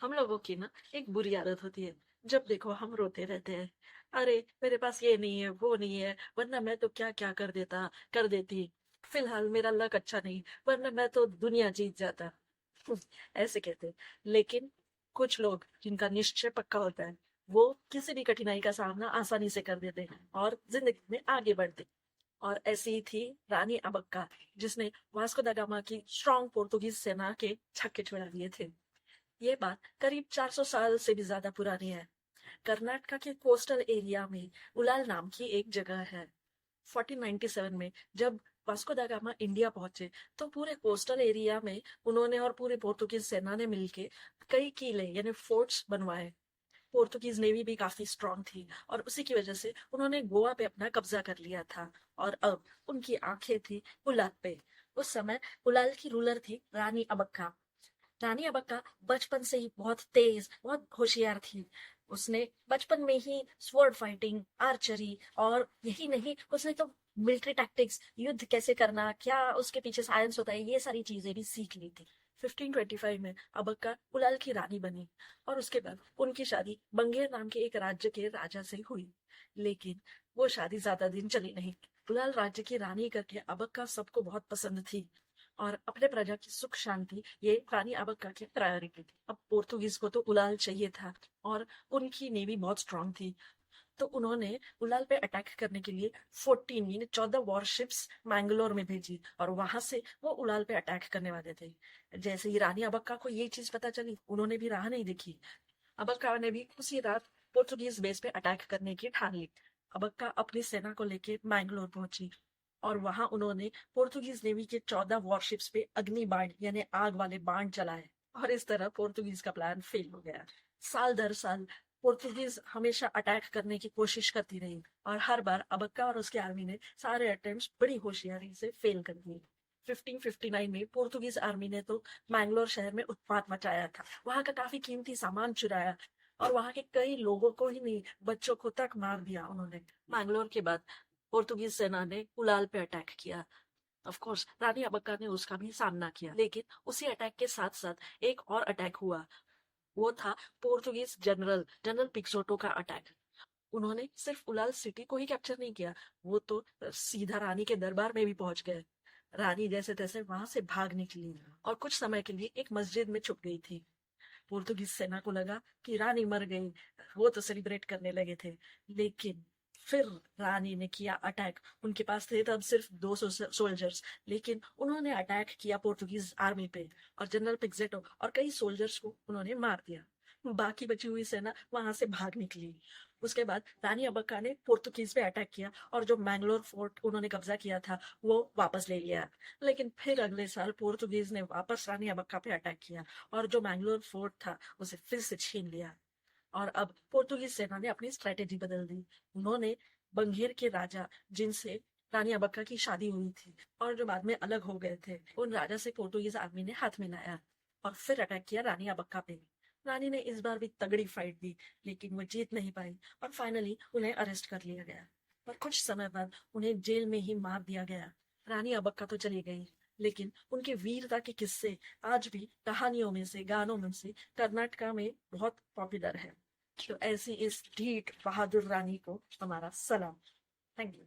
हम लोगों की ना एक बुरी आदत होती है। जब देखो हम रोते रहते हैं। अरे मेरे पास ये नहीं है, वो नहीं है, वरना मैं तो क्या क्या कर देती। फिलहाल मेरा लक अच्छा नहीं, वरना मैं तो दुनिया जीत जाता। ऐसे कहते हैं। लेकिन कुछ लोग जिनका निश्चय पक्का होता है, वो किसी भी कठिनाई का सामना आसानी से कर देते हैं और जिंदगी में आगे बढ़ते। और ऐसी ही थी रानी अबक्का, जिसने वास्को दा गामा की स्ट्रॉन्ग पोर्तुगीज सेना के छक्के छुड़ा दिए थे। ये बात करीब 400 साल से भी ज्यादा पुरानी है। कर्नाटका के कोस्टल एरिया में उलाल नाम की एक जगह है। 1497 में जब वास्को दा गामा इंडिया पहुंचे, तो पूरे कोस्टल एरिया में उन्होंने और पूरे पोर्तुगीज सेना ने मिलके कई किले यानी फोर्ट्स बनवाए। पोर्तुगीज नेवी भी काफी स्ट्रांग थी और उसी की वजह से उन्होंने गोवा पे अपना कब्जा कर लिया था। और अब उनकी आंखें थी उलाल पे। उस समय उलाल की रूलर थी रानी अबक्का। रानी अबक्का बचपन से ही बहुत तेज, बहुत होशियार थी। उसने बचपन में ही स्वॉर्ड फाइटिंग, आर्चरी और यही नहीं, उसने तो मिलिट्री टैक्टिक्स, युद्ध कैसे करना, क्या उसके पीछे साइंस होता है, ये सारी चीजें भी सीख ली थी। 1525 में अबक्का उलाल की रानी बनी और उसके बाद उनकी शादी बंगेर नाम के एक राज्य के राजा से हुई। लेकिन वो शादी ज्यादा दिन चली नहीं। उलाल राज्य की रानी करके अबक्का सबको बहुत पसंद थी और अपने प्रजा की सुख शांति ये रानी अबक्का की प्रायोरिटी थी। अब पोर्तुगीज को तो उलाल चाहिए था और उनकी नेवी बहुत स्ट्रांग थी। तो उन्होंने उलाल पे अटैक करने के लिए 14 यानी 14 वॉरशिप्स मैंगलोर में भेजी और वहां से वो उलाल पे अटैक करने वाले थे। जैसे ही रानी अबक्का को ये चीज पता चली, उन्होंने भी राह नहीं देखी। अबक्का ने भी उसी रात पोर्तुगीज बेस पे अटैक करने की ठान ली। अबक्का अपनी सेना को लेके मैंगलोर पहुंची और वहां उन्होंने पोर्तुगीज नेवी के 14 वॉरशिप्स पे अग्नि बाण यानी आग वाले बाण चलाए। और इस तरह पोर्तुगीज का प्लान फेल हो गया। साल दर साल पोर्तुगीज हमेशा अटैक करने की कोशिश करती रही और हर बार अबक्का और उसके आर्मी ने सारे अटेम्प्ट्स बड़ी होशियारी से फेल कर दिए। 1559 में पोर्तुगीज आर्मी ने तो मैंगलोर शहर में उत्पात मचाया था, वहां का काफी कीमती सामान चुराया और वहां के कई लोगों को ही नहीं, बच्चों को तक मार दिया उन्होंने। मैंगलोर के बाद पोर्तुगीज सेना ने उलाल पे अटैक किया। ऑफ कोर्स रानी अबक्का ने उसका भी सामना किया, लेकिन उसी अटैक के साथ साथ एक और अटैक हुआ। वो था पोर्तुगीज जनरल जनरल पिक्सोटो का अटैक। उन्होंने सिर्फ उलाल सिटी को ही कैप्चर नहीं किया, वो तो सीधा रानी के दरबार में भी पहुंच गए। रानी जैसे तैसे वहां से भाग निकली और कुछ समय के लिए एक मस्जिद में छुप गई थी। पोर्तुगीज सेना को लगा कि रानी मर गई, वो तो सेलिब्रेट करने लगे थे। लेकिन फिर रानी ने किया अटैक। उनके पास थे तब सिर्फ 200 सोल्जर्स, लेकिन उन्होंने अटैक किया पोर्तुगीज आर्मी पे और जनरल पिक्सेटो और कई सोल्जर्स को उन्होंने मार दिया। बाकी बची हुई सेना वहां से भाग निकली। उसके बाद रानी अबक्का ने पोर्तुगीज पे अटैक किया और जो मैंगलोर फोर्ट उन्होंने कब्जा किया था वो वापस ले लिया। लेकिन फिर अगले साल पोर्तुगीज ने वापस रानी अबक्का पे अटैक किया और जो मैंगलोर फोर्ट था उसे फिर से छीन लिया। और अब पोर्तुगीज सेना ने अपनी स्ट्रेटेजी बदल दी। उन्होंने बंगेर के राजा, जिनसे रानी अबक्का की शादी हुई थी और जो बाद में अलग हो गए थे, उन राजा से पोर्तुगीज आर्मी ने हाथ मिलाया और फिर अटैक किया रानी अबक्का पे। रानी ने इस बार भी तगड़ी फाइट दी, लेकिन वो जीत नहीं पाई और फाइनली उन्हें अरेस्ट कर लिया गया। और कुछ समय बाद उन्हें जेल में ही मार दिया गया। रानी अबक्का तो चली गई, लेकिन उनके वीरता के किस्से आज भी कहानियों में से, गानों में से कर्नाटका में बहुत पॉपुलर है। तो ऐसी इस ढीठ बहादुर रानी को हमारा सलाम। Thank you.